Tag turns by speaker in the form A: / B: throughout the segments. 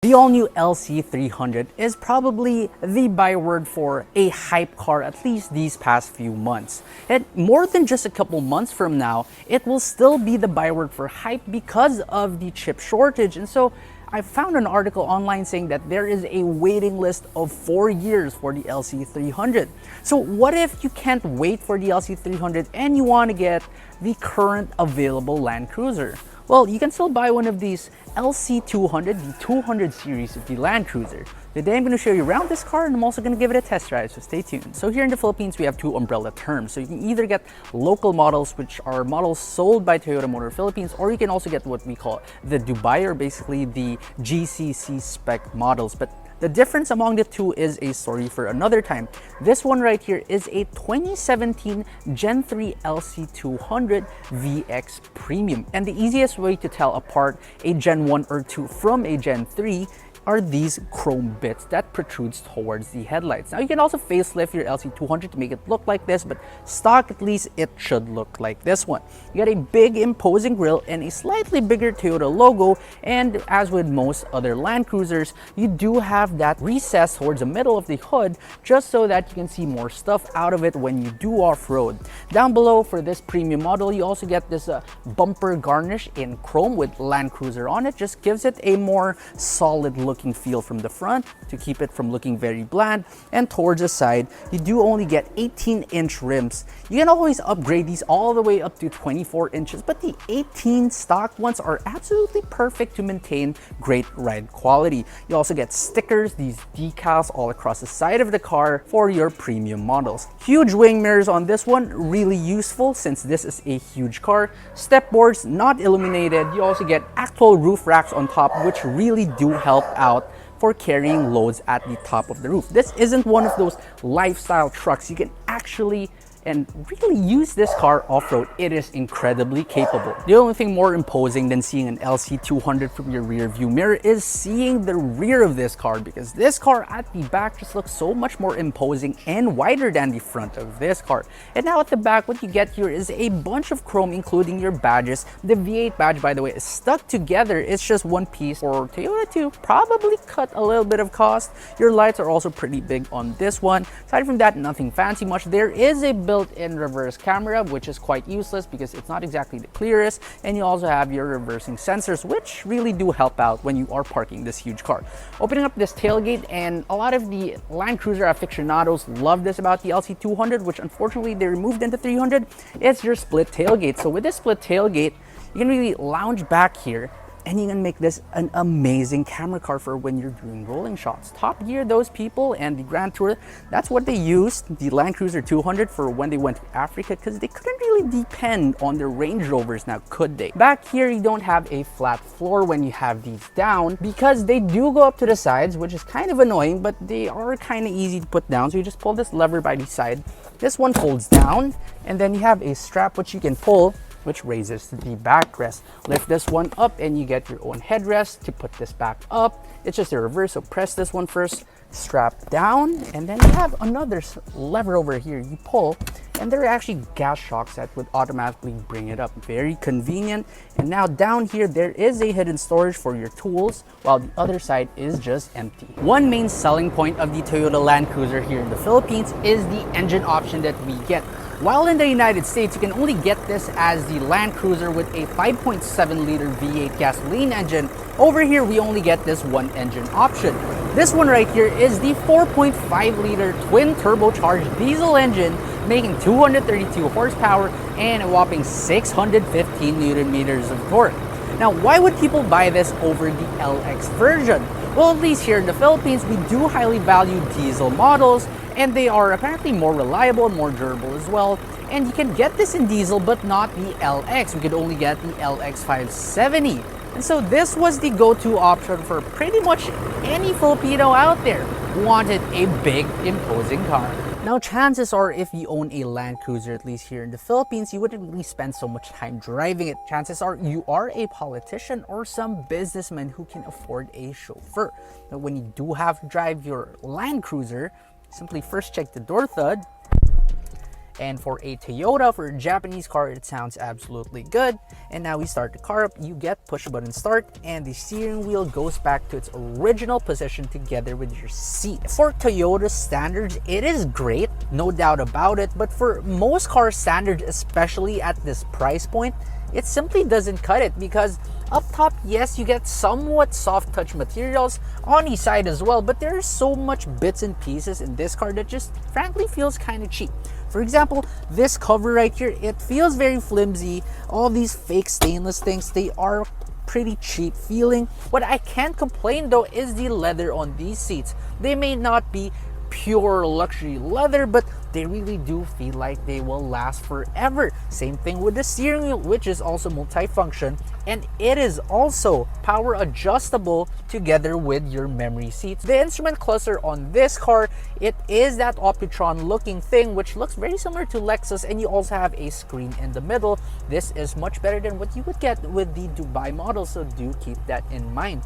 A: The all-new LC300 is probably the byword for a hype car, at least these past few months. And more than just a couple months from now, it will still be the byword for hype because of the chip shortage. And so I found an article online saying that there is a waiting list of 4 years for the LC300. So what if you can't wait for the LC300 and you want to get the current available Land Cruiser? Well, you can still buy one of these LC200, the 200 series of the Land Cruiser. Today I'm going to show you around this car and I'm also going to give it a test drive, so stay tuned. So here in the Philippines, we have two umbrella terms. So you can either get local models, which are models sold by Toyota Motor Philippines, or you can also get what we call the Dubai, or basically the GCC spec models. But the difference among the two is a story for another time. This one right here is a 2017 Gen 3 LC200 VX Premium. And the easiest way to tell apart a Gen 1 or 2 from a Gen 3 are these chrome bits that protrudes towards the headlights. Now you can also facelift your LC200 to make it look like this, but stock at least it should look like this one. You got a big imposing grille and a slightly bigger Toyota logo, and as with most other Land Cruisers, you do have that recess towards the middle of the hood just so that you can see more stuff out of it when you do off-road. Down below for this premium model, you also get this bumper garnish in chrome with Land Cruiser on it. Just gives it a more solid looking feel from the front to keep it from looking very bland. And towards the side, you do only get 18-inch rims. You can always upgrade these all the way up to 24 inches, but the 18 stock ones are absolutely perfect to maintain great ride quality. You also get stickers, these decals all across the side of the car for your premium models. Huge wing mirrors on this one, really useful since this is a huge car. Step boards, not illuminated. You also get actual roof racks on top, which really do help out for carrying loads at the top of the roof. This isn't one of those lifestyle trucks. You can actually and really use this car off-road. It is incredibly capable. The only thing more imposing than seeing an LC200 from your rear view mirror is seeing the rear of this car, because this car at the back just looks so much more imposing and wider than the front of this car. And now at the back, what you get here is a bunch of chrome, including your badges. The V8 badge, by the way, is stuck together. It's just one piece for Toyota to probably cut a little bit of cost. Your lights are also pretty big on this one. Aside from that, nothing fancy much. There is a built-in reverse camera, which is quite useless because it's not exactly the clearest, and you also have your reversing sensors, which really do help out when you are parking this huge car. Opening up this tailgate, and a lot of the Land Cruiser aficionados love this about the LC200, which unfortunately they removed in the 300, it's your split tailgate. So with this split tailgate, you can really lounge back here and you can make this an amazing camera car for when you're doing rolling shots. Top Gear, those people, and the Grand Tour, that's what they used the Land Cruiser 200 for when they went to Africa, because they couldn't really depend on their Range Rovers now, could they? Back here, you don't have a flat floor when you have these down, because they do go up to the sides, which is kind of annoying, but they are kind of easy to put down. So you just pull this lever by the side. This one folds down, and then you have a strap which you can pull, which raises the backrest. Lift this one up and you get your own headrest to put this back up. It's just a reverse, so press this one first, strap down, and then you have another lever over here you pull, and there are actually gas shocks that would automatically bring it up. Very convenient. And now down here, there is a hidden storage for your tools, while the other side is just empty. One main selling point of the Toyota Land Cruiser here in the Philippines is the engine option that we get. While in the United States, you can only get this as the Land Cruiser with a 5.7-liter V8 gasoline engine. Over here, we only get this one engine option. This one right here is the 4.5-liter twin turbocharged diesel engine, making 232 horsepower and a whopping 615 Newton meters of torque. Now, why would people buy this over the LX version? Well, at least here in the Philippines, we do highly value diesel models, and they are apparently more reliable and more durable as well. And you can get this in diesel, but not the LX. We could only get the LX 570. And so this was the go-to option for pretty much any Filipino out there who wanted a big, imposing car. Now, chances are if you own a Land Cruiser, at least here in the Philippines, you wouldn't really spend so much time driving it. Chances are you are a politician or some businessman who can afford a chauffeur. Now, when you do have to drive your Land Cruiser, simply first check the door thud, And for a Toyota, for a Japanese car, it sounds absolutely good. And now we start the car up, you get push button start, and the steering wheel goes back to its original position together with your seat. For Toyota standards, it is great, no doubt about it, but for most car standards, especially at this price point, it simply doesn't cut it, because up top, yes, you get somewhat soft touch materials on the side as well, but there's so much bits and pieces in this car that just frankly feels kind of cheap. For example, this cover right here, it feels very flimsy. All these fake stainless things, they are pretty cheap feeling. What I can't complain though is the leather on these seats. They may not be pure luxury leather, but they really do feel like they will last forever. Same thing with the steering wheel, which is also multifunction, and it is also power adjustable together with your memory seats. The instrument cluster on this car, it is that Optitron looking thing, which looks very similar to Lexus, and you also have a screen in the middle. This is much better than what you would get with the Dubai model, so do keep that in mind.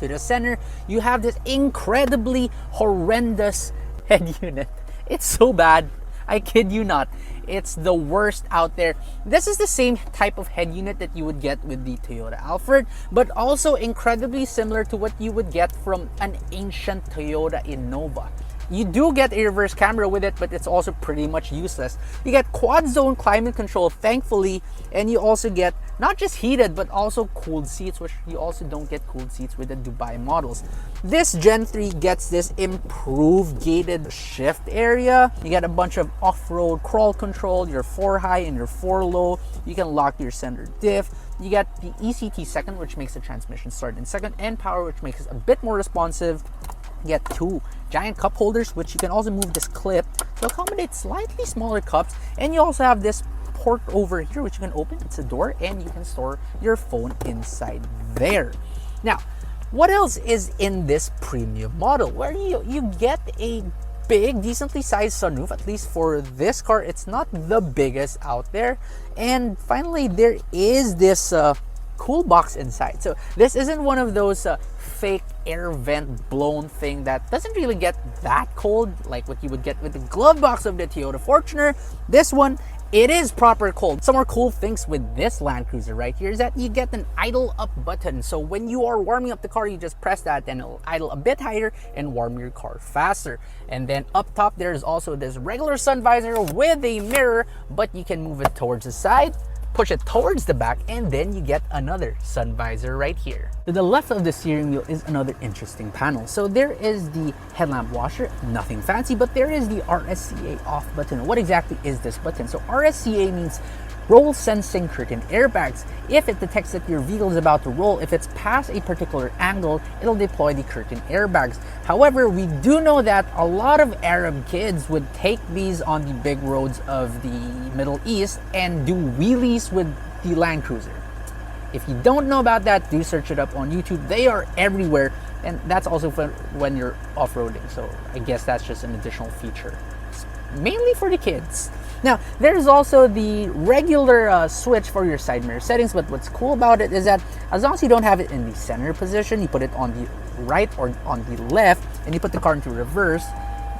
A: To the center, you have this incredibly horrendous head unit. It's so bad, I kid you not. It's the worst out there. This is the same type of head unit that you would get with the Toyota Alphard, but also incredibly similar to what you would get from an ancient Toyota Innova. You do get a reverse camera with it, but it's also pretty much useless. You get quad zone climate control, thankfully, and you also get not just heated, but also cooled seats, which you also don't get cooled seats with the Dubai models. This Gen 3 gets this improved gated shift area. You get a bunch of off-road crawl control, your 4 high and your 4 low. You can lock your center diff. You get the ECT second, which makes the transmission start in second, and power, which makes it a bit more responsive. You get 2 giant cup holders, which you can also move this clip to accommodate slightly smaller cups, and you also have this port over here which you can open. It's a door, and you can store your phone inside there. Now, what else is in this premium model? Where you get a big, decently sized sunroof. At least for this car, it's not the biggest out there. And finally, there is this Coolbox inside. So this isn't one of those fake air vent blown thing that doesn't really get that cold like what you would get with the glove box of the Toyota Fortuner. This one, it is proper cold. Some more cool things with this Land Cruiser right here is that you get an idle up button. So when you are warming up the car, you just press that and it'll idle a bit higher and warm your car faster. And then up top, there's also this regular sun visor with a mirror, but you can move it towards the side, push it towards the back, and then you get another sun visor right here. To the left of the steering wheel is another interesting panel. So there is the headlamp washer, nothing fancy, but there is the RSCA off button. What exactly is this button? So RSCA means roll sensing curtain airbags. If it detects that your vehicle is about to roll, if it's past a particular angle, it'll deploy the curtain airbags. However, we do know that a lot of Arab kids would take these on the big roads of the Middle East and do wheelies with the Land Cruiser. If you don't know about that, do search it up on YouTube. They are everywhere, and that's also for when you're off-roading. So I guess that's just an additional feature, mainly for the kids. Now, there's also the regular switch for your side mirror settings, but what's cool about it is that as long as you don't have it in the center position, you put it on the right or on the left, and you put the car into reverse,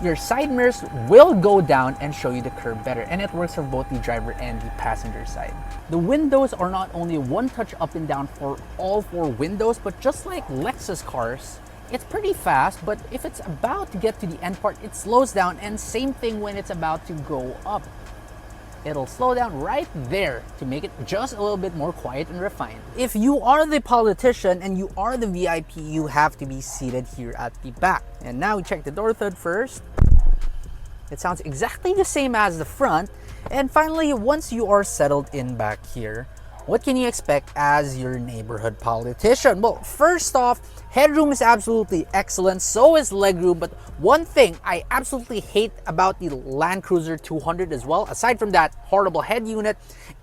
A: your side mirrors will go down and show you the curb better, and it works for both the driver and the passenger side. The windows are not only one touch up and down for all 4 windows, but just like Lexus cars, it's pretty fast, but if it's about to get to the end part, it slows down, and same thing when it's about to go up. It'll slow down right there to make it just a little bit more quiet and refined. If you are the politician and you are the VIP, you have to be seated here at the back. And now we check the door hood first. It sounds exactly the same as the front. And finally, once you are settled in back here, what can you expect as your neighborhood politician? Well, first off, headroom is absolutely excellent, so is legroom, but one thing I absolutely hate about the Land Cruiser 200 as well, aside from that horrible head unit,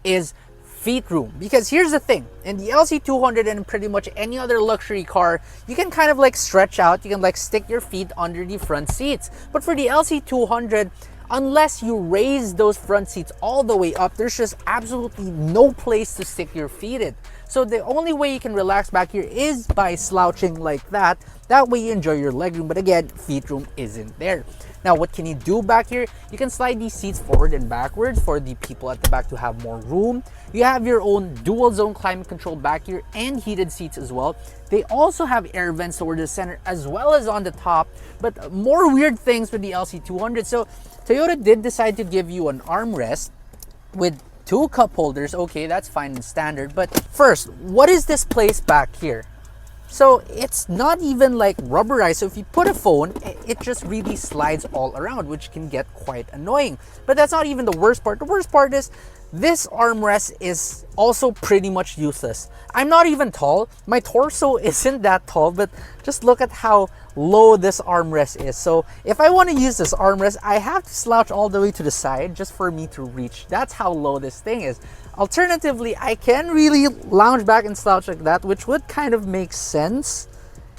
A: is feet room. Because here's the thing, in the LC200 and pretty much any other luxury car, you can kind of like stretch out, you can like stick your feet under the front seats. But for the LC200, unless you raise those front seats all the way up, there's just absolutely no place to stick your feet in. So the only way you can relax back here is by slouching like that. That way you enjoy your legroom, but again, feet room isn't there. Now, what can you do back here? You can slide these seats forward and backwards for the people at the back to have more room. You have your own dual zone climate control back here and heated seats as well. They also have air vents toward the center as well as on the top, but more weird things with the LC200. So Toyota did decide to give you an armrest with 2 cup holders. Okay, that's fine and standard. But first, what is this place back here? So it's not even like rubberized. So if you put a phone, it just really slides all around, which can get quite annoying. But that's not even the worst part. The worst part is this armrest is also pretty much useless. I'm not even tall. My torso isn't that tall, but just look at how low this armrest is. So if I want to use this armrest, I have to slouch all the way to the side just for me to reach. That's how low this thing is. Alternatively, I can really lounge back and slouch like that, which would kind of make sense.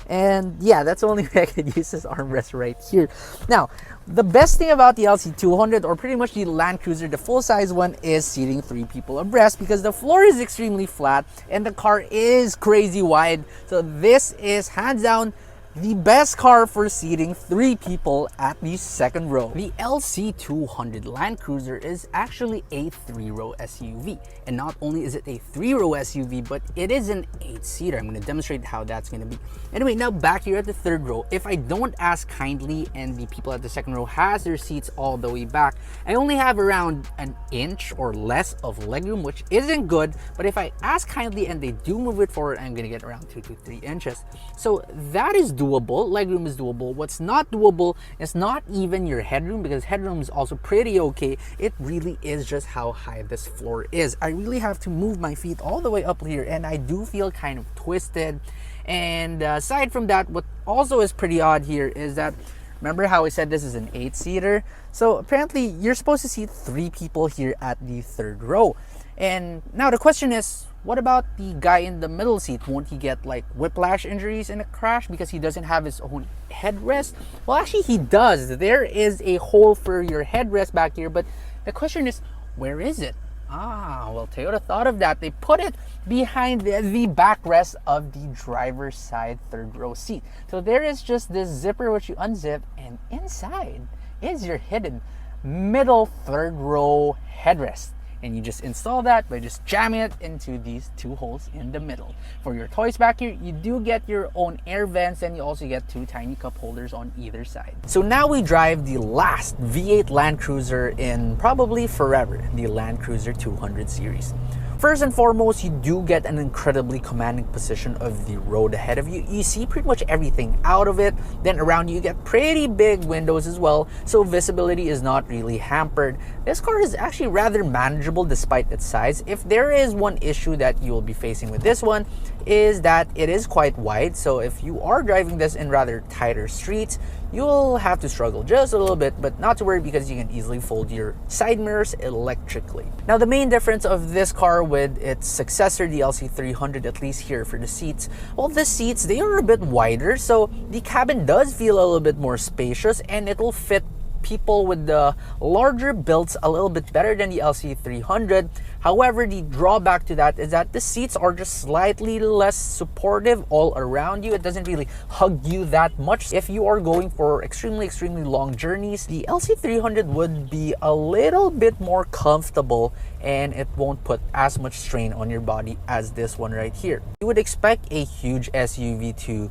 A: And yeah, that's the only way I could use this armrest right here. Now, the best thing about the LC200, or pretty much the Land Cruiser, the full-size one, is seating 3 people abreast because the floor is extremely flat and the car is crazy wide. So this is hands down the best car for seating 3 people at the second row. The LC200 Land Cruiser is actually a 3-row SUV. And not only is it a 3-row SUV, but it is an 8-seater. I'm going to demonstrate how that's going to be. Anyway, now back here at the third row, if I don't ask kindly and the people at the second row has their seats all the way back, I only have around an inch or less of legroom, which isn't good. But if I ask kindly and they do move it forward, I'm going to get around 2 to 3 inches. So that is doable. Legroom is doable. What's not doable is not even your headroom, because headroom is also pretty okay. It really is just how high this floor is. I really have to move my feet all the way up here, and I do feel kind of twisted. And aside from that, what also is pretty odd here is that, remember how I said this is an 8-seater? So apparently you're supposed to seat 3 people here at the third row. And now the question is, what about the guy in the middle seat? Won't he get like whiplash injuries in a crash because he doesn't have his own headrest? Well, actually he does. There is a hole for your headrest back here, but the question is, where is it? Well, Toyota thought of that. They put it behind the backrest of the driver's side third row seat. So there is just this zipper which you unzip, and inside is your hidden middle third row headrest. And you just install that by just jamming it into these 2 holes in the middle. For your toys back here, you do get your own air vents, and you also get 2 tiny cup holders on either side. So now we drive the last V8 Land Cruiser in probably forever, the Land Cruiser 200 series. First and foremost, you do get an incredibly commanding position of the road ahead of you. You see pretty much everything out of it. Then around you get pretty big windows as well, so visibility is not really hampered. This car is actually rather manageable despite its size. If there is one issue that you will be facing with this one, is that it is quite wide. So if you are driving this in rather tighter streets, you'll have to struggle just a little bit, but not to worry because you can easily fold your side mirrors electrically. Now, the main difference of this car with its successor, the LC300, at least here for the seats, well, the seats, they are a bit wider, so the cabin does feel a little bit more spacious, and it will fit people with the larger builds a little bit better than the LC300. However, the drawback to that is that the seats are just slightly less supportive all around you. It doesn't really hug you that much. If you are going for extremely long journeys, the LC300 would be a little bit more comfortable, and it won't put as much strain on your body as this one right here. You would expect a huge SUV to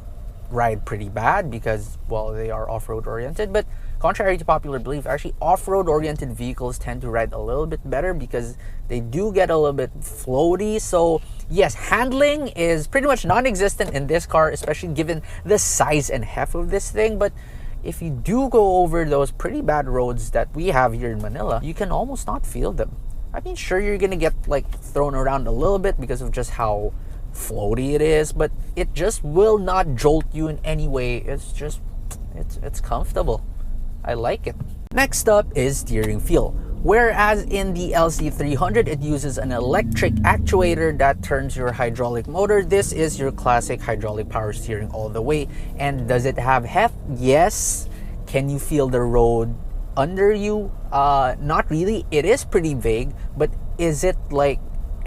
A: ride pretty bad because, well, they are off-road oriented, but contrary to popular belief, actually off-road oriented vehicles tend to ride a little bit better because they do get a little bit floaty. So yes, handling is pretty much non-existent in this car, especially given the size and heft of this thing. But if you do go over those pretty bad roads that we have here in Manila, you can almost not feel them. I mean, sure, you're gonna get like thrown around a little bit because of just how floaty it is, but it just will not jolt you in any way. It's just, it's comfortable. I like it. Next up is steering feel. Whereas in the LC300, it uses an electric actuator that turns your hydraulic motor, this is your classic hydraulic power steering all the way. And does it have heft? Yes. Can you feel the road under you? Not really. It is pretty vague, but is it like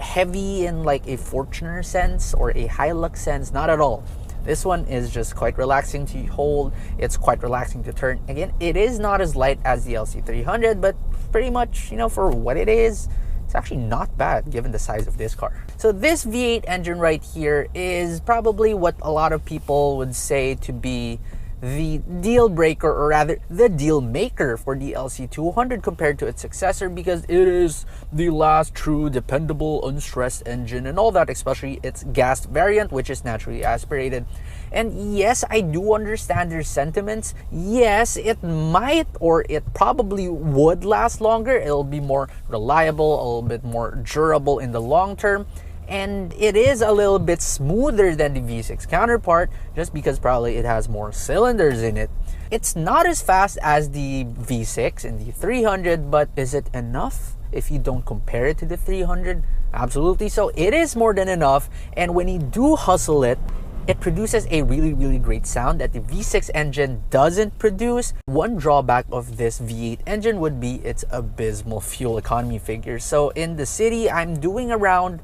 A: heavy in like a Fortuner sense or a Hilux sense, not at all. This one is just quite relaxing to hold. It's quite relaxing to turn. Again, it is not as light as the LC300, but pretty much, you know, for what it is, it's actually not bad given the size of this car. So this V8 engine right here is probably what a lot of people would say to be the deal breaker, or rather the deal maker for the LC200 compared to its successor, because it is the last true dependable unstressed engine and all that, especially its gas variant, which is naturally aspirated. And yes, I do understand their sentiments. Yes, it might, or it probably would last longer. It'll be more reliable, a little bit more durable in the long term. And it is a little bit smoother than the V6 counterpart, just because probably it has more cylinders in it. It's not as fast as the V6 and the 300, but is it enough if you don't compare it to the 300? Absolutely so. It is more than enough, and when you do hustle it, it produces a really great sound that the V6 engine doesn't produce. One drawback of this V8 engine would be its abysmal fuel economy figures. So in the city, I'm doing around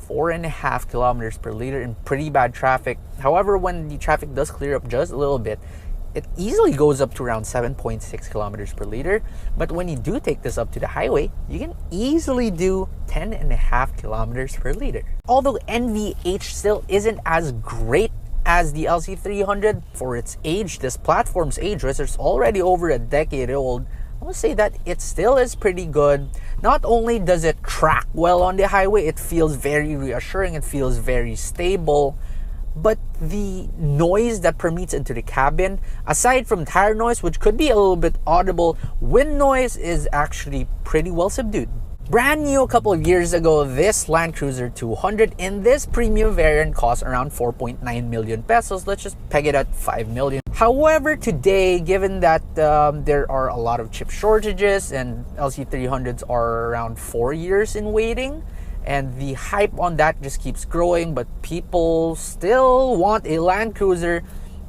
A: 4.5 kilometers per liter in pretty bad traffic. However, when the traffic does clear up just a little bit, it easily goes up to around 7.6 kilometers per liter. But when you do take this up to the highway, you can easily do 10.5 kilometers per liter. Although NVH still isn't as great as the LC300 for its age, this platform's age, which is already over a decade old, I would say that it still is pretty good. Not only does it track well on the highway, it feels very reassuring, it feels very stable, but the noise that permeates into the cabin, aside from tire noise, which could be a little bit audible, wind noise is actually pretty well subdued. Brand new a couple of years ago, this Land Cruiser 200 in this premium variant cost around 4.9 million pesos. Let's just peg it at 5 million. However, today, given that there are a lot of chip shortages and LC300s are around 4 years in waiting, and the hype on that just keeps growing, but people still want a Land Cruiser.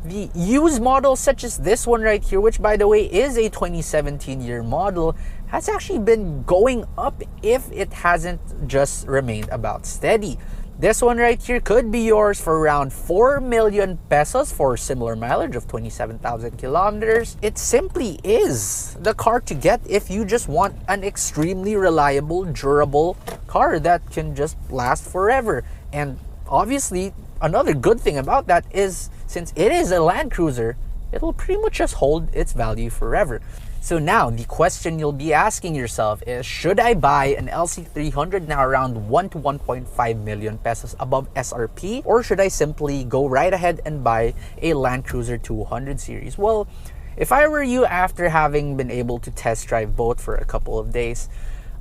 A: The used models such as this one right here, which by the way is a 2017 year model, has actually been going up if it hasn't just remained about steady. This one right here could be yours for around 4 million pesos for similar mileage of 27,000 kilometers. It simply is the car to get if you just want an extremely reliable, durable car that can just last forever. And obviously, another good thing about that is, since it is a Land Cruiser, it'll pretty much just hold its value forever. So now, the question you'll be asking yourself is, should I buy an LC300 now around 1 to 1.5 million pesos above SRP? Or should I simply go right ahead and buy a Land Cruiser 200 series? Well, if I were you, after having been able to test drive both for a couple of days,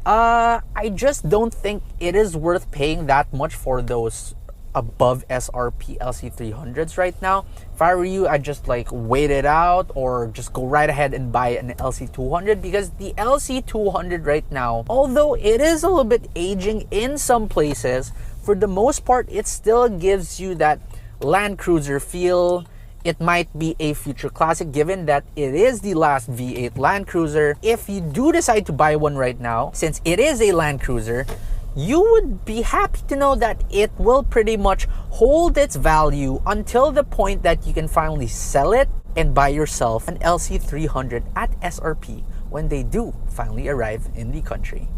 A: I just don't think it is worth paying that much for those above SRP LC300s right now. If I were you, I'd just like wait it out or just go right ahead and buy an LC200, because the LC200 right now, although it is a little bit aging in some places, for the most part it still gives you that Land Cruiser feel. It might be a future classic given that it is the last V8 Land Cruiser. If you do decide to buy one right now, since it is a Land Cruiser, you would be happy to know that it will pretty much hold its value until the point that you can finally sell it and buy yourself an LC300 at SRP when they do finally arrive in the country.